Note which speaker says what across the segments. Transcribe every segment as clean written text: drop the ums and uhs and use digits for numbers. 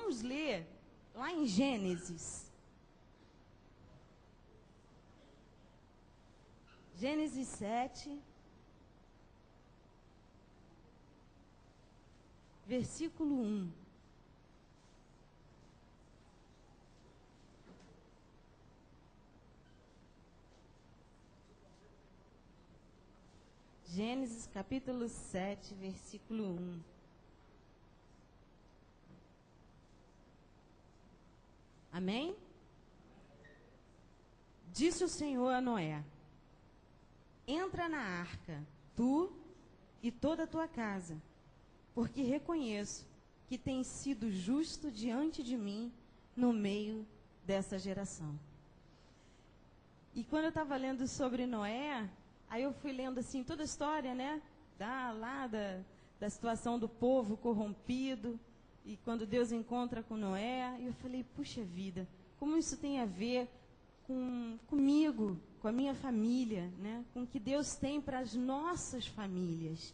Speaker 1: vamos ler lá em Gênesis. Gênesis 7, versículo 1. Gênesis capítulo 7, versículo 1. Amém? Disse o Senhor a Noé: entra na arca, tu e toda a tua casa, porque reconheço que tens sido justo diante de mim no meio dessa geração. E quando eu estava lendo sobre Noé, aí eu fui lendo assim toda a história, né? Da situação do povo corrompido, e quando Deus encontra com Noé, e eu falei, puxa vida, como isso tem a ver comigo, com a minha família, né? Com o que Deus tem para as nossas famílias.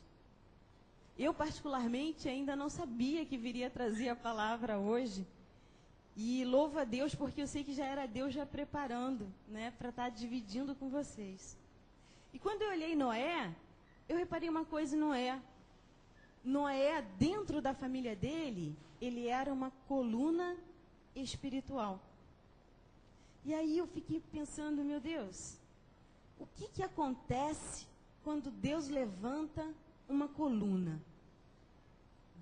Speaker 1: Eu, particularmente, ainda não sabia que viria trazer a palavra hoje. E louvo a Deus, porque eu sei que já era Deus já preparando, né? Para estar dividindo com vocês. E quando eu olhei Noé, eu reparei uma coisa em Noé. Noé, dentro da família dele, ele era uma coluna espiritual. E aí eu fiquei pensando, meu Deus, o que acontece quando Deus levanta uma coluna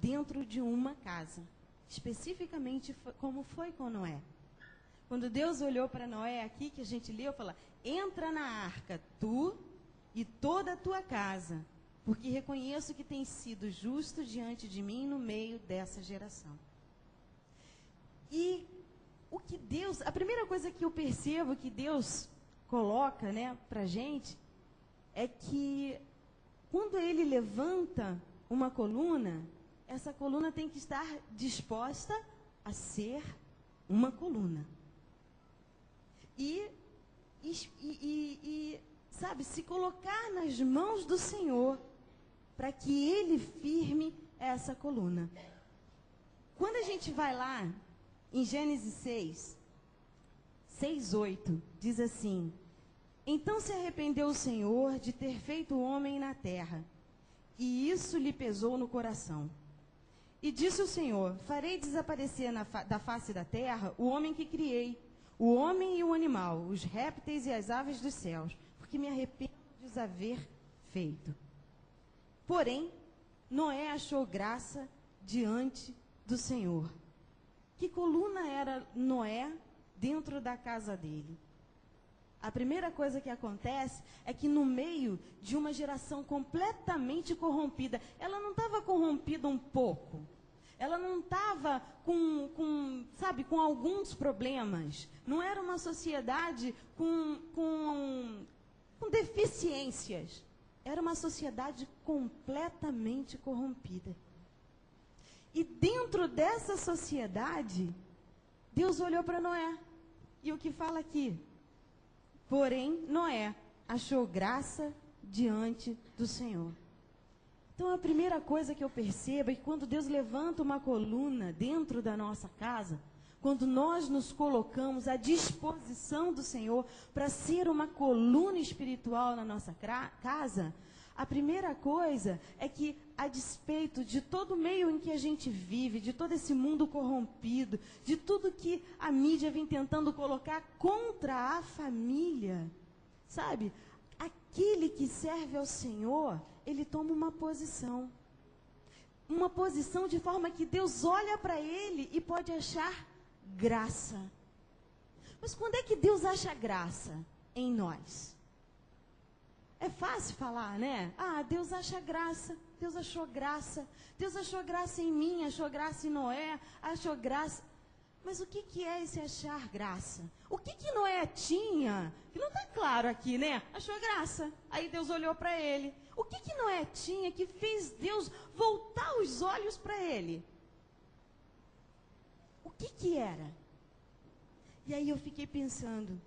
Speaker 1: dentro de uma casa? Especificamente como foi com Noé. Quando Deus olhou para Noé aqui, que a gente leu, falou, entra na arca, tu e toda a tua casa, porque reconheço que tens sido justo diante de mim no meio dessa geração. E o que Deus, a primeira coisa que eu percebo que Deus coloca, né, pra gente, é que quando Ele levanta uma coluna, essa coluna tem que estar disposta a ser uma coluna. Sabe, se colocar nas mãos do Senhor, para que Ele firme essa coluna. Quando a gente vai lá, em Gênesis 6:8, diz assim, então se arrependeu o Senhor de ter feito o homem na terra, e isso lhe pesou no coração. E disse o Senhor, farei desaparecer da face da terra o homem que criei, o homem e o animal, os répteis e as aves dos céus, porque me arrependo de os haver feito. Porém, Noé achou graça diante do Senhor. Que coluna era Noé dentro da casa dele? A primeira coisa que acontece é que no meio de uma geração completamente corrompida, ela não estava corrompida um pouco. Ela não estava com alguns problemas. Não era uma sociedade com deficiências. Era uma sociedade completamente corrompida. E dentro dessa sociedade, Deus olhou para Noé. E o que fala aqui? Porém, Noé achou graça diante do Senhor. Então, a primeira coisa que eu percebo é que quando Deus levanta uma coluna dentro da nossa casa, quando nós nos colocamos à disposição do Senhor para ser uma coluna espiritual na nossa casa, a primeira coisa é que, a despeito de todo o meio em que a gente vive, de todo esse mundo corrompido, de tudo que a mídia vem tentando colocar contra a família, sabe? Aquele que serve ao Senhor, ele toma uma posição. Uma posição de forma que Deus olha para ele e pode achar graça. Mas quando é que Deus acha graça em nós? É fácil falar, né? Ah, Deus acha graça, Deus achou graça. Deus achou graça em mim, achou graça em Noé, achou graça. Mas o que é esse achar graça? O que Noé tinha? Que não está claro aqui, né? Achou graça. Aí Deus olhou para ele. O que Noé tinha que fez Deus voltar os olhos para ele? O que era? E aí eu fiquei pensando.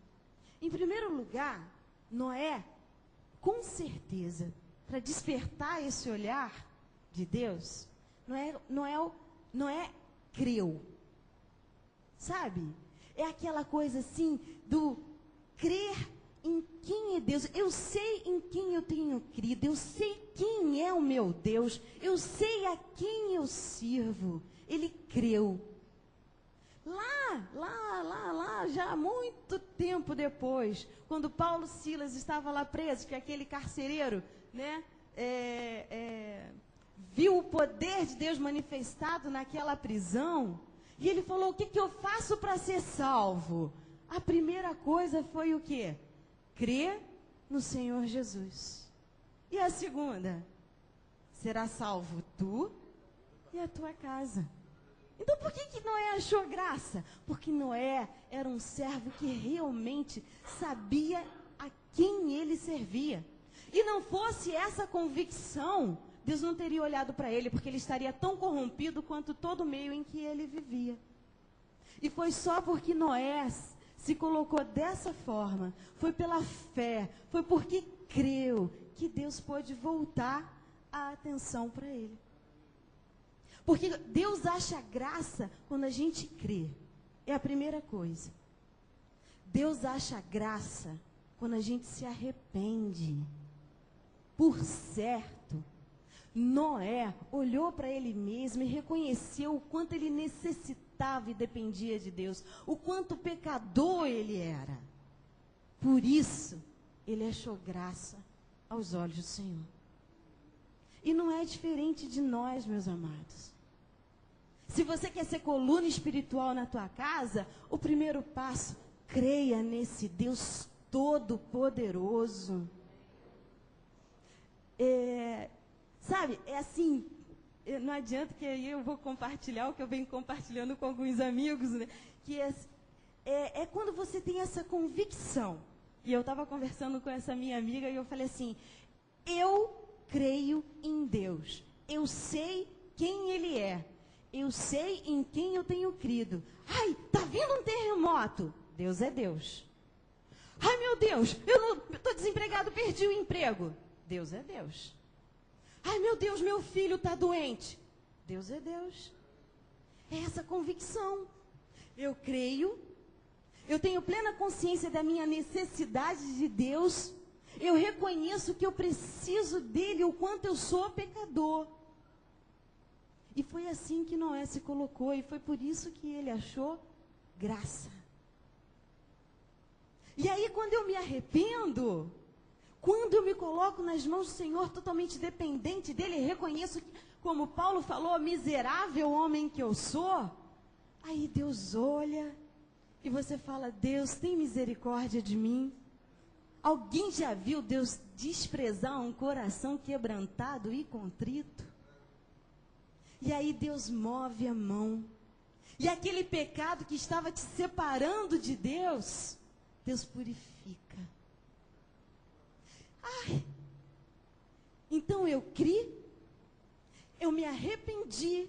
Speaker 1: Em primeiro lugar, Noé, com certeza, para despertar esse olhar de Deus, Noé creu. sabe? É aquela coisa assim do crer em quem é Deus. Eu sei em quem eu tenho crido, eu sei quem é o meu Deus, eu sei a quem eu sirvo. Ele creu. Lá, já há muito tempo depois, quando Paulo e Silas estavam lá presos, que aquele carcereiro, né, viu o poder de Deus manifestado naquela prisão, e ele falou: o que eu faço para ser salvo? A primeira coisa foi o quê? Crer no Senhor Jesus. E a segunda? Será salvo tu e a tua casa. Então por que Noé achou graça? Porque Noé era um servo que realmente sabia a quem ele servia. E não fosse essa convicção, Deus não teria olhado para ele, porque ele estaria tão corrompido quanto todo o meio em que ele vivia. E foi só porque Noé se colocou dessa forma, foi pela fé, foi porque creu, que Deus pôde voltar a atenção para ele. Porque Deus acha graça quando a gente crê. É a primeira coisa. Deus acha graça quando a gente se arrepende. Por certo, Noé olhou para ele mesmo e reconheceu o quanto ele necessitava e dependia de Deus, o quanto pecador ele era. Por isso, ele achou graça aos olhos do Senhor. E não é diferente de nós, meus amados. Se você quer ser coluna espiritual na tua casa, o primeiro passo, creia nesse Deus Todo-Poderoso. Sabe, é assim, não adianta que aí eu vou compartilhar o que eu venho compartilhando com alguns amigos, né? Que é quando você tem essa convicção. E eu estava conversando com essa minha amiga e eu falei assim: eu creio em Deus. Eu sei quem Ele é. Eu sei em quem eu tenho crido. Ai, tá vindo um terremoto. Deus é Deus. Ai, meu Deus, eu estou desempregado, perdi o emprego. Deus é Deus. Ai, meu Deus, meu filho está doente. Deus é Deus. É essa convicção. Eu creio. Eu tenho plena consciência da minha necessidade de Deus. Eu reconheço que eu preciso dele, o quanto eu sou pecador. E foi assim que Noé se colocou, e foi por isso que ele achou graça. E aí, quando eu me arrependo, quando eu me coloco nas mãos do Senhor, totalmente dependente dele, reconheço que, como Paulo falou, miserável homem que eu sou, aí Deus olha e você fala: Deus, tem misericórdia de mim. Alguém já viu Deus desprezar um coração quebrantado e contrito? E aí Deus move a mão. E aquele pecado que estava te separando de Deus, Deus purifica. Ai, então eu criei, eu me arrependi,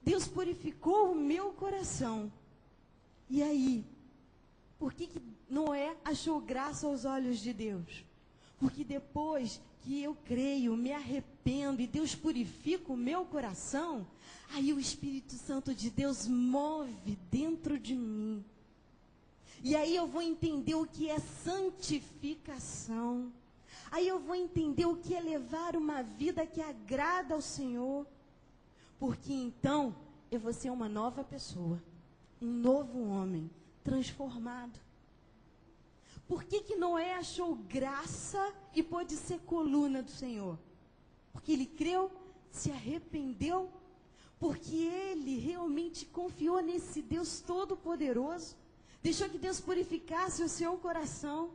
Speaker 1: Deus purificou o meu coração. E aí, por que Noé achou graça aos olhos de Deus? Porque depois que eu creio, me arrependo e Deus purifica o meu coração, aí o Espírito Santo de Deus move dentro de mim. E aí eu vou entender o que é santificação. Aí eu vou entender o que é levar uma vida que agrada ao Senhor. Porque então eu vou ser uma nova pessoa, um novo homem, transformado. Por que Noé achou graça e pôde ser coluna do Senhor? Porque ele creu, se arrependeu, porque ele realmente confiou nesse Deus Todo-Poderoso, deixou que Deus purificasse o seu coração,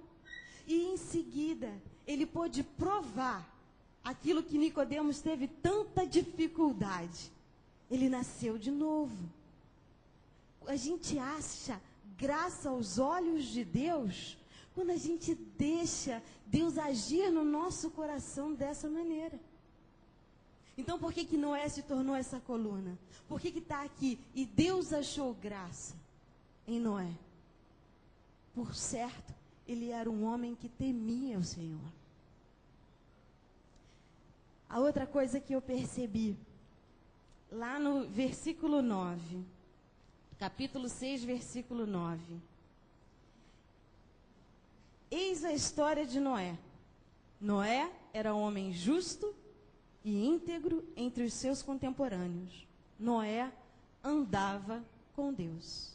Speaker 1: e em seguida ele pôde provar aquilo que Nicodemos teve tanta dificuldade. Ele nasceu de novo. A gente acha graça aos olhos de Deus quando a gente deixa Deus agir no nosso coração dessa maneira. Então, por que Noé se tornou essa coluna? Por que está aqui? E Deus achou graça em Noé. Por certo, ele era um homem que temia o Senhor. A outra coisa que eu percebi, lá no versículo 9, capítulo 6, versículo 9. Eis a história de Noé. Noé era homem justo e íntegro entre os seus contemporâneos. Noé andava com Deus.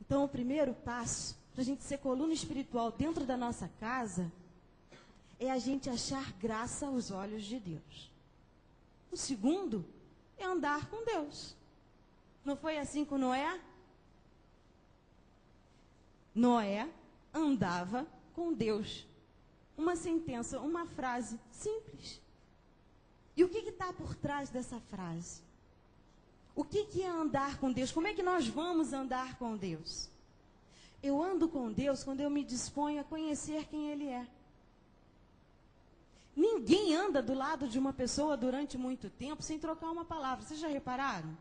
Speaker 1: Então, o primeiro passo para a gente ser coluna espiritual dentro da nossa casa é a gente achar graça aos olhos de Deus. O segundo é andar com Deus. Não foi assim com Noé? Noé andava com Deus. Uma sentença, uma frase simples. E o que está por trás dessa frase? O que é andar com Deus? Como é que nós vamos andar com Deus? Eu ando com Deus quando eu me disponho a conhecer quem Ele é. Ninguém anda do lado de uma pessoa durante muito tempo sem trocar uma palavra. Vocês já repararam?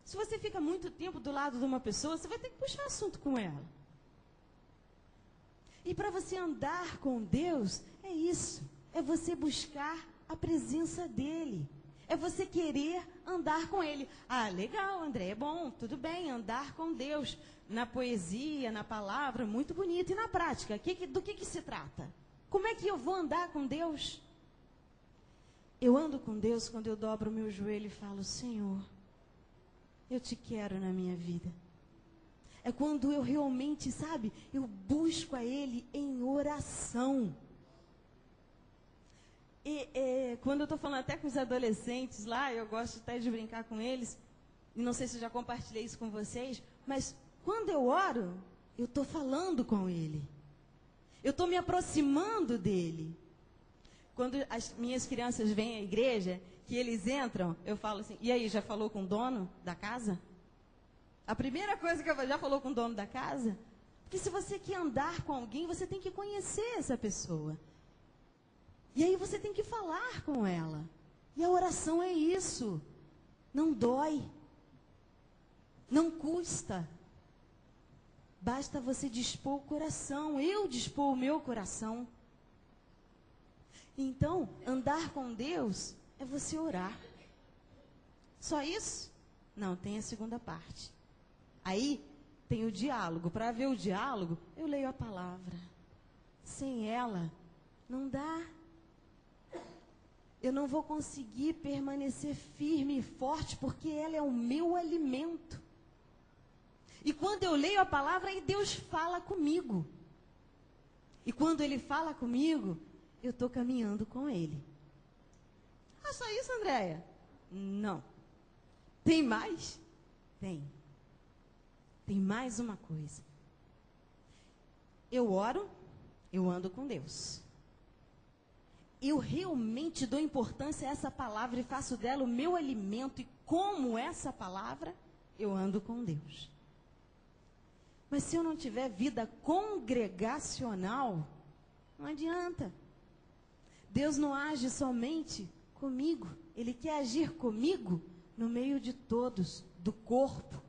Speaker 1: Se você fica muito tempo do lado de uma pessoa, você vai ter que puxar assunto com ela. E para você andar com Deus, é isso. É você buscar a presença dEle. É você querer andar com Ele. Ah, legal, André, é bom, tudo bem, andar com Deus. Na poesia, na palavra, muito bonito. E na prática, do que se trata? Como é que eu vou andar com Deus? Eu ando com Deus quando eu dobro o meu joelho e falo, Senhor, eu te quero na minha vida. É quando eu realmente, sabe, eu busco a Ele em oração. Quando eu estou falando até com os adolescentes lá, eu gosto até de brincar com eles, e não sei se eu já compartilhei isso com vocês, mas quando eu oro, eu estou falando com Ele. Eu estou me aproximando dEle. Quando as minhas crianças vêm à igreja, que eles entram, eu falo assim, e aí, já falou com o dono da casa? A primeira coisa que eu já falou com o dono da casa? Porque se você quer andar com alguém, você tem que conhecer essa pessoa. E aí você tem que falar com ela. E a oração é isso. Não dói. Não custa. Basta você dispor o coração. Eu dispor o meu coração. Então, andar com Deus é você orar. Só isso? Não, tem a segunda parte. Aí tem o diálogo. Para ver o diálogo, eu leio a palavra. Sem ela, não dá. Eu não vou conseguir permanecer firme e forte, porque ela é o meu alimento. E quando eu leio a palavra, aí Deus fala comigo. E quando Ele fala comigo, eu estou caminhando com Ele. Ah, só isso, Andréia? Não. Tem mais? Tem. Tem mais uma coisa. Eu oro, eu ando com Deus. Eu realmente dou importância a essa palavra e faço dela o meu alimento. E como essa palavra, eu ando com Deus. Mas se eu não tiver vida congregacional, não adianta. Deus não age somente comigo. Ele quer agir comigo no meio de todos, do corpo.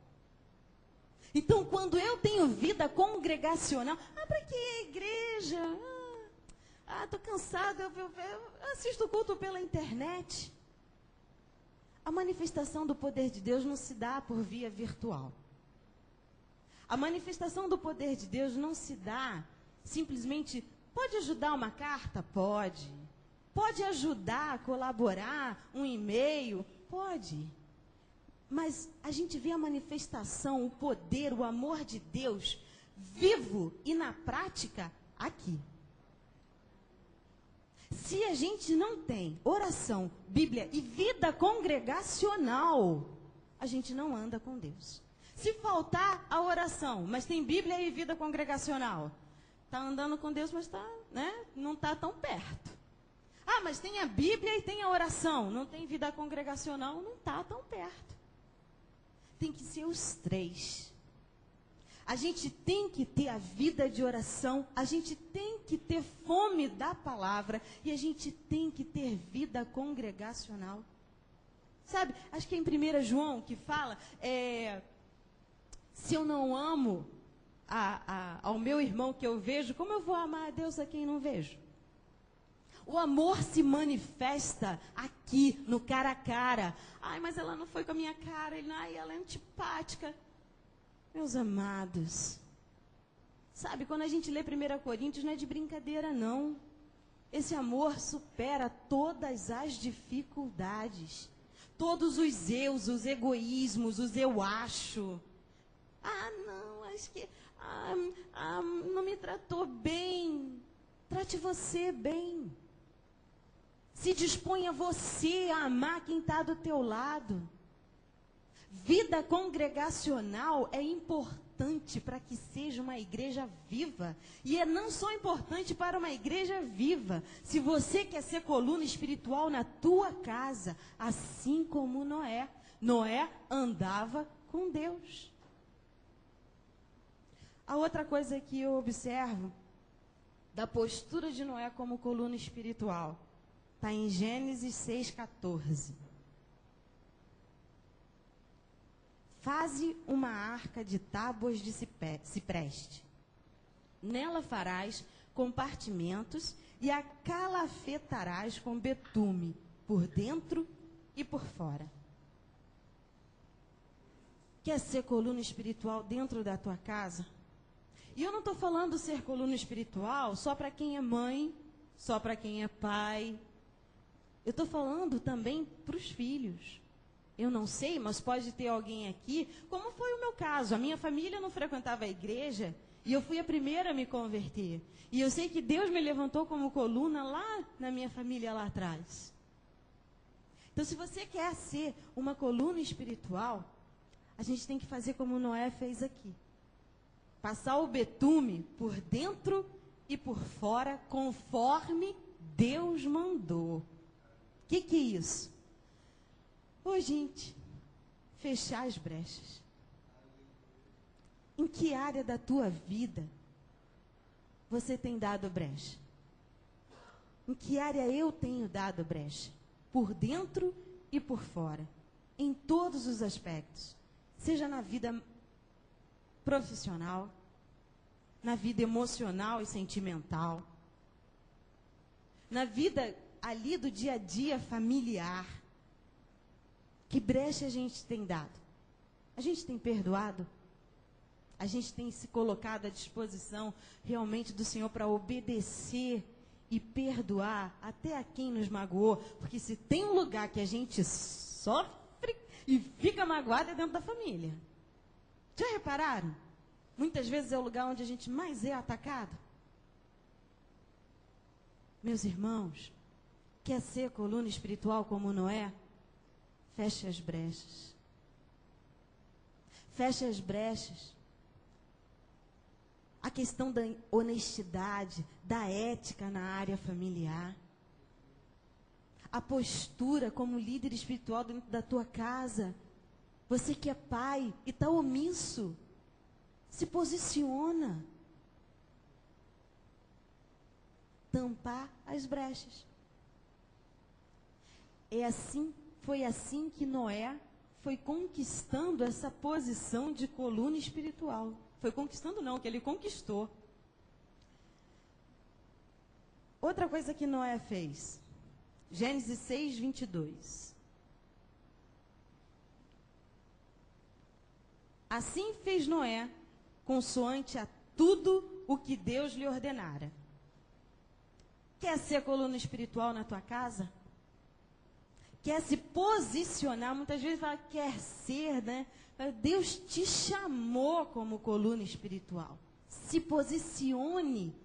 Speaker 1: Então, quando eu tenho vida congregacional, para que igreja? Estou cansada, eu assisto o culto pela internet. A manifestação do poder de Deus não se dá por via virtual. A manifestação do poder de Deus não se dá simplesmente, pode ajudar uma carta? Pode. Pode ajudar, colaborar, um e-mail? Pode. Mas a gente vê a manifestação, o poder, o amor de Deus vivo e na prática aqui. Se a gente não tem oração, Bíblia e vida congregacional, a gente não anda com Deus. Se faltar a oração, mas tem Bíblia e vida congregacional, está andando com Deus, mas não está tão perto. Ah, mas tem a Bíblia e tem a oração, não tem vida congregacional, não está tão perto. Tem que ser os três. A gente tem que ter a vida de oração, a gente tem que ter fome da palavra e a gente tem que ter vida congregacional. Sabe, acho que é em 1 João que fala, se eu não amo ao meu irmão que eu vejo, como eu vou amar a Deus a quem não vejo? O amor se manifesta aqui, no cara a cara. Ai, mas ela não foi com a minha cara. Ai, ela é antipática. Meus amados, sabe, quando a gente lê 1 Coríntios, não é de brincadeira, não. Esse amor supera todas as dificuldades. Todos os eus, os egoísmos, os eu acho. Não, acho que não me tratou bem. Trate você bem. Se disponha você a amar quem está do teu lado. Vida congregacional é importante para que seja uma igreja viva. E é não só importante para uma igreja viva. Se você quer ser coluna espiritual na tua casa, assim como Noé. Noé andava com Deus. A outra coisa que eu observo da postura de Noé como coluna espiritual está em Gênesis 6,14. Faze uma arca de tábuas de cipreste. Nela farás compartimentos e a calafetarás com betume, por dentro e por fora. Quer ser coluna espiritual dentro da tua casa? E eu não estou falando ser coluna espiritual só para quem é mãe, só para quem é pai. Eu estou falando também para os filhos. Eu não sei, mas pode ter alguém aqui, como foi o meu caso. A minha família não frequentava a igreja e eu fui a primeira a me converter. E eu sei que Deus me levantou como coluna lá na minha família lá atrás. Então, se você quer ser uma coluna espiritual, a gente tem que fazer como Noé fez aqui. Passar o betume por dentro e por fora, conforme Deus mandou. O que é isso? Gente, fechar as brechas. Em que área da tua vida você tem dado brecha? Em que área eu tenho dado brecha? Por dentro e por fora. Em todos os aspectos. Seja na vida profissional, na vida emocional e sentimental, na vida ali do dia a dia familiar. Que brecha a gente tem dado? A gente tem perdoado? A gente tem se colocado à disposição realmente do Senhor para obedecer e perdoar até a quem nos magoou? Porque se tem um lugar que a gente sofre e fica magoado é dentro da família. Já repararam? Muitas vezes é o lugar onde a gente mais é atacado. Meus irmãos, quer ser coluna espiritual como Noé? Feche as brechas. Feche as brechas. A questão da honestidade, da ética na área familiar. A postura como líder espiritual dentro da tua casa. Você que é pai e está omisso, se posiciona. Tampar as brechas. Foi assim que Noé foi conquistando essa posição de coluna espiritual. Foi conquistando não, que ele conquistou. Outra coisa que Noé fez. Gênesis 6, 22. Assim fez Noé, consoante a tudo o que Deus lhe ordenara. Quer ser coluna espiritual na tua casa? Quer se posicionar? Muitas vezes fala, quer ser, né? Deus te chamou como coluna espiritual. Se posicione,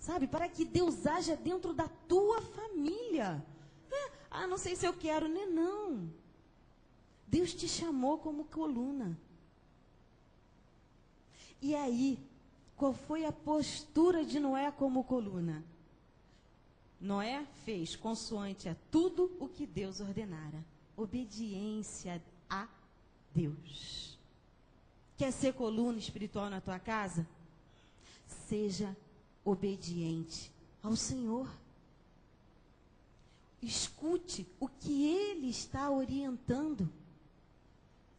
Speaker 1: sabe? Para que Deus haja dentro da tua família. Não sei se eu quero, né? Não. Deus te chamou como coluna. E aí, qual foi a postura de Noé como coluna? Noé fez consoante a tudo o que Deus ordenara. Obediência a Deus. Quer ser coluna espiritual na tua casa? Seja obediente ao Senhor. Escute o que Ele está orientando.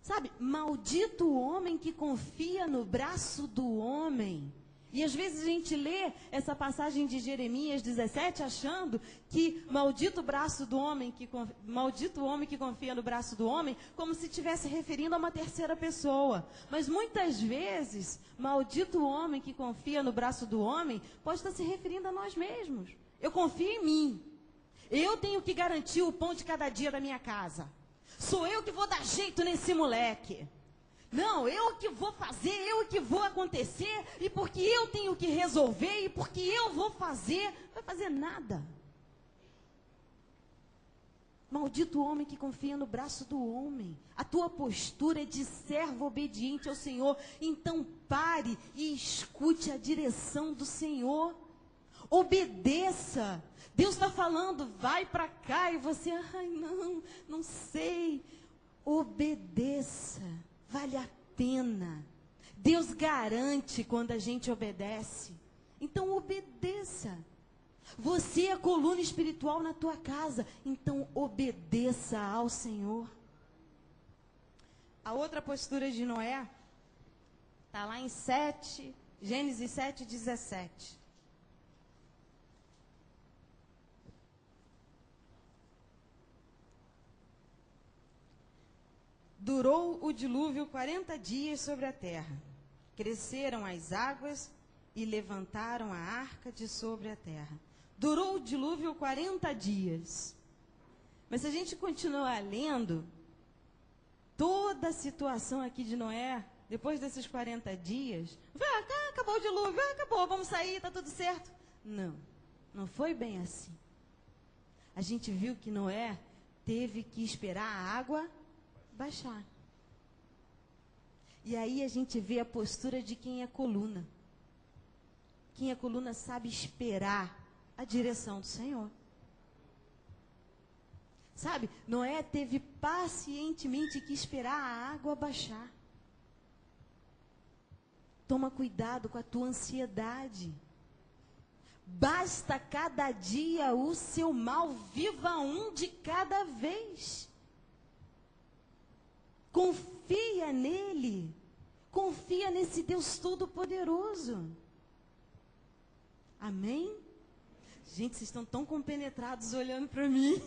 Speaker 1: Sabe, maldito o homem que confia no braço do homem E às vezes a gente lê essa passagem de Jeremias 17 achando que maldito o homem que confia no braço do homem, como se estivesse referindo a uma terceira pessoa. Mas muitas vezes, maldito o homem que confia no braço do homem pode estar se referindo a nós mesmos. Eu confio em mim. Eu tenho que garantir o pão de cada dia da minha casa. Sou eu que vou dar jeito nesse moleque. Não, eu que vou fazer, eu que vou acontecer, e porque eu tenho que resolver, e porque eu vou fazer, não vai fazer nada. Maldito o homem que confia no braço do homem. A tua postura é de servo obediente ao Senhor. Então pare e escute a direção do Senhor. Obedeça. Deus está falando, vai para cá, e você, ai não sei. Obedeça. Vale a pena. Deus garante quando a gente obedece. Então obedeça. Você é a coluna espiritual na tua casa. Então obedeça ao Senhor. A outra postura de Noé está lá em Gênesis 7:17. Durou o dilúvio 40 dias sobre a terra. Cresceram as águas e levantaram a arca de sobre a terra. Durou o dilúvio 40 dias. Mas se a gente continuar lendo, toda a situação aqui de Noé, depois desses 40 dias, acabou o dilúvio, acabou, vamos sair, está tudo certo. Não foi bem assim. A gente viu que Noé teve que esperar a água baixar. E aí a gente vê a postura de quem é coluna. Quem é coluna sabe esperar a direção do Senhor. Sabe, Noé teve pacientemente que esperar a água baixar. Toma cuidado com a tua ansiedade. Basta cada dia o seu mal, viva um de cada vez. Confia nele. Confia nesse Deus Todo-Poderoso. Amém? Gente, vocês estão tão compenetrados olhando para mim.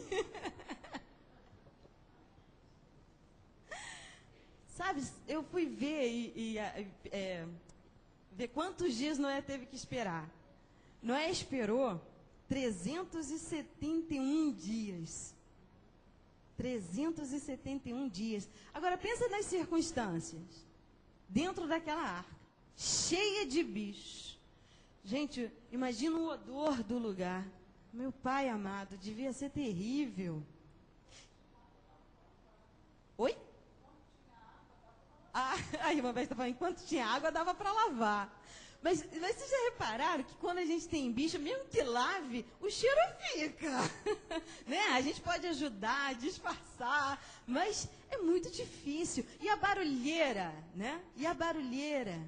Speaker 1: Sabe, eu fui ver ver quantos dias Noé teve que esperar. Noé esperou 371 dias. 371 dias. Agora pensa nas circunstâncias. Dentro daquela arca, cheia de bichos. Gente, imagina o odor do lugar. Meu pai amado, devia ser terrível. Oi? A irmã Beth está falando, enquanto tinha água, dava para lavar. Mas vocês já repararam que quando a gente tem bicho, mesmo que lave, o cheiro fica. Né? A gente pode ajudar, disfarçar, mas é muito difícil. E a barulheira, né? E a barulheira.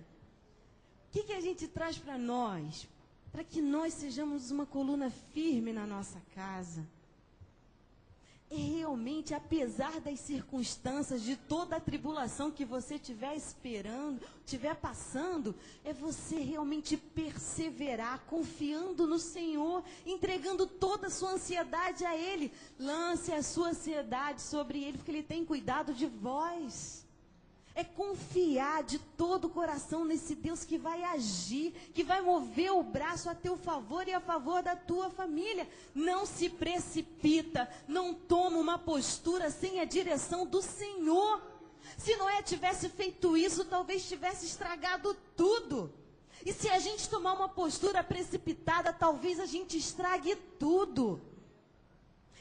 Speaker 1: O que a gente traz para nós? Para que nós sejamos uma coluna firme na nossa casa. É realmente, apesar das circunstâncias, de toda a tribulação que você estiver esperando, estiver passando, é você realmente perseverar, confiando no Senhor, entregando toda a sua ansiedade a Ele. Lance a sua ansiedade sobre Ele, porque Ele tem cuidado de vós. É confiar de todo o coração nesse Deus que vai agir, que vai mover o braço a teu favor e a favor da tua família. Não se precipita, não toma uma postura sem a direção do Senhor. Se Noé tivesse feito isso, talvez tivesse estragado tudo. E se a gente tomar uma postura precipitada, talvez a gente estrague tudo.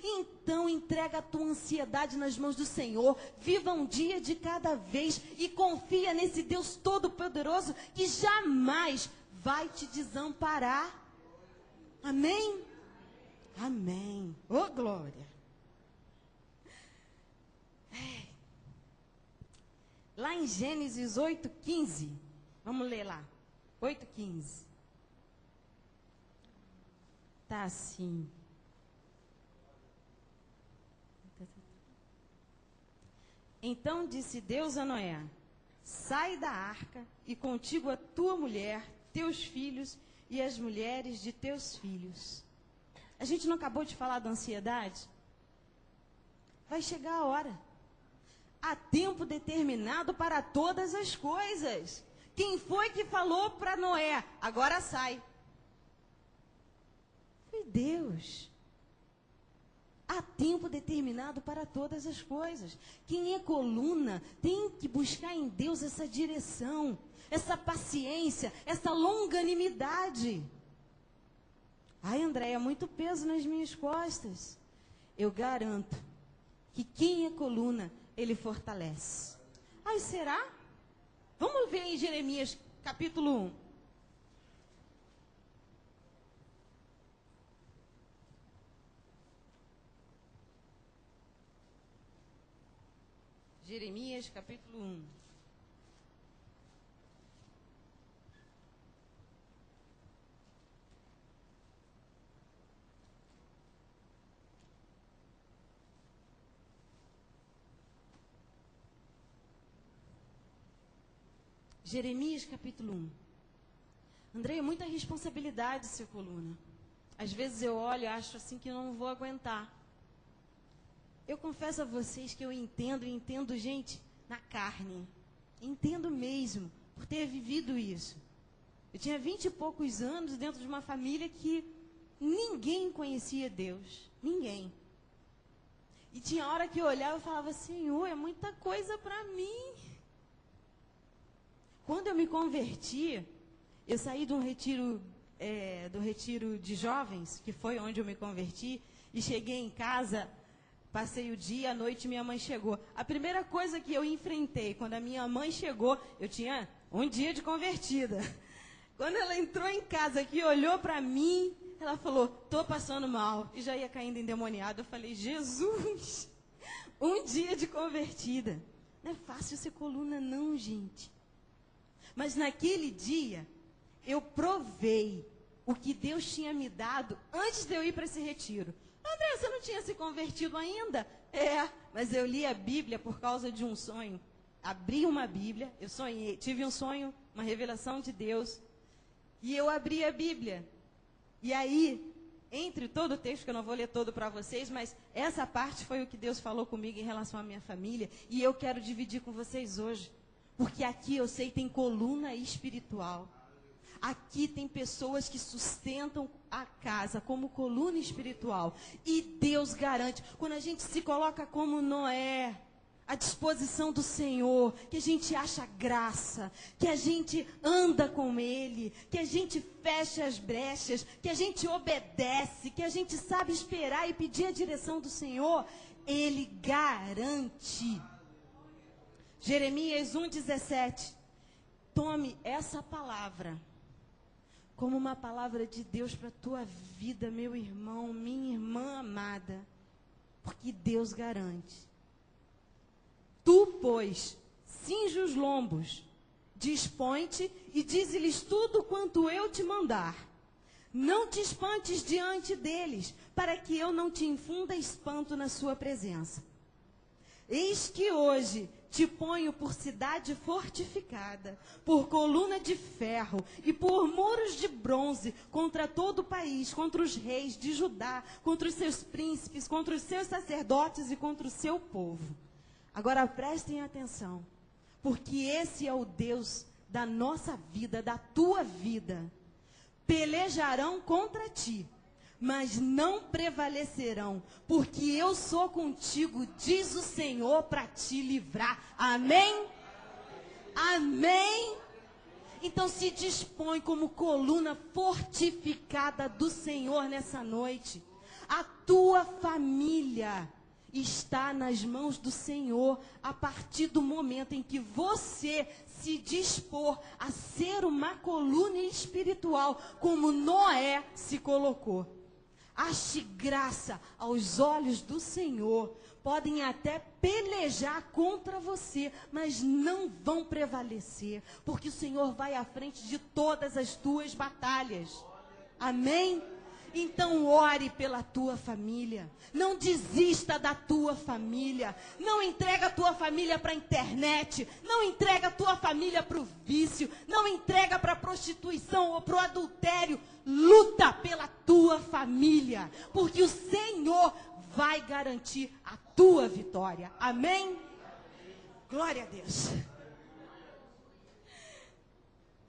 Speaker 1: Então entrega a tua ansiedade nas mãos do Senhor, viva um dia de cada vez e confia nesse Deus Todo-Poderoso que jamais vai te desamparar. Amém? Amém. Ô, glória. Lá em Gênesis 8:15, vamos ler lá, 8:15. Tá assim. Então disse Deus a Noé: sai da arca e contigo a tua mulher, teus filhos e as mulheres de teus filhos. A gente não acabou de falar da ansiedade? Vai chegar a hora. Há tempo determinado para todas as coisas. Quem foi que falou para Noé? Agora sai. Foi Deus. Há tempo determinado para todas as coisas. Quem é coluna tem que buscar em Deus essa direção, essa paciência, essa longanimidade. Ai, André, é muito peso nas minhas costas. Eu garanto que quem é coluna, ele fortalece. Ai, será? Vamos ver em Jeremias capítulo 1. Jeremias capítulo 1. Jeremias capítulo 1. André, é muita responsabilidade ser coluna. Às vezes eu olho e acho assim que eu não vou aguentar. Eu confesso a vocês que eu entendo, gente, na carne. Entendo mesmo, por ter vivido isso. Eu tinha 20 e poucos anos dentro de uma família que ninguém conhecia Deus. Ninguém. E tinha hora que eu olhava e falava, Senhor, é muita coisa para mim. Quando eu me converti, eu saí de um retiro, do retiro de jovens, que foi onde eu me converti, e cheguei em casa, passei o dia, à noite minha mãe chegou. A primeira coisa que eu enfrentei, quando a minha mãe chegou, eu tinha um dia de convertida. Quando ela entrou em casa, que olhou para mim, ela falou, tô passando mal. E já ia caindo endemoniada. Eu falei, Jesus, um dia de convertida. Não é fácil ser coluna não, gente. Mas naquele dia, eu provei o que Deus tinha me dado antes de eu ir para esse retiro. André, você não tinha se convertido ainda? Mas eu li a Bíblia por causa de um sonho. Abri uma Bíblia, eu sonhei, tive um sonho, uma revelação de Deus. E eu abri a Bíblia. E aí, entre todo o texto, que eu não vou ler todo para vocês, mas essa parte foi o que Deus falou comigo em relação à minha família. E eu quero dividir com vocês hoje. Porque aqui eu sei tem coluna espiritual. Aqui tem pessoas que sustentam a casa como coluna espiritual. E Deus garante, quando a gente se coloca como Noé, à disposição do Senhor, que a gente acha graça, que a gente anda com Ele, que a gente fecha as brechas, que a gente obedece, que a gente sabe esperar e pedir a direção do Senhor, Ele garante. Jeremias 1,17. Tome essa palavra como uma palavra de Deus para a tua vida, meu irmão, minha irmã amada. Porque Deus garante. Tu, pois, cinge os lombos, dispõe-te e dize-lhes tudo quanto eu te mandar. Não te espantes diante deles, para que eu não te infunda espanto na sua presença. Eis que hoje te ponho por cidade fortificada, por coluna de ferro e por muros de bronze contra todo o país, contra os reis de Judá, contra os seus príncipes, contra os seus sacerdotes e contra o seu povo. Agora prestem atenção, porque esse é o Deus da nossa vida, da tua vida. Pelejarão contra ti, mas não prevalecerão, porque eu sou contigo, diz o Senhor, para te livrar. Amém? Amém? Então se dispõe como coluna fortificada do Senhor nessa noite. A tua família está nas mãos do Senhor a partir do momento em que você se dispor a ser uma coluna espiritual, como Noé se colocou. Ache graça aos olhos do Senhor. Podem até pelejar contra você, mas não vão prevalecer, porque o Senhor vai à frente de todas as tuas batalhas. Amém? Então ore pela tua família. Não desista da tua família. Não entrega a tua família para a internet. Não entrega a tua família para o vício. Não entrega para a prostituição ou para o adultério. Luta pela tua família. Porque o Senhor vai garantir a tua vitória. Amém? Glória a Deus.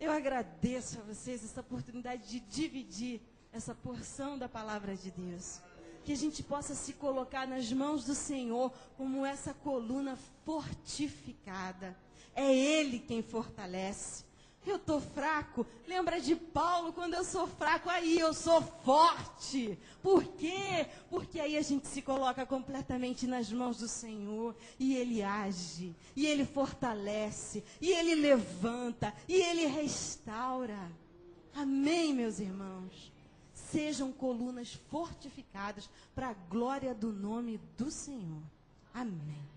Speaker 1: Eu agradeço a vocês essa oportunidade de dividir essa porção da palavra de Deus. Que a gente possa se colocar nas mãos do Senhor como essa coluna fortificada. É Ele quem fortalece. Eu estou fraco. Lembra de Paulo, quando eu sou fraco, aí eu sou forte. Por quê? Porque aí a gente se coloca completamente nas mãos do Senhor. E Ele age, e Ele fortalece, e Ele levanta, e Ele restaura. Amém, meus irmãos? Sejam colunas fortificadas para a glória do nome do Senhor. Amém.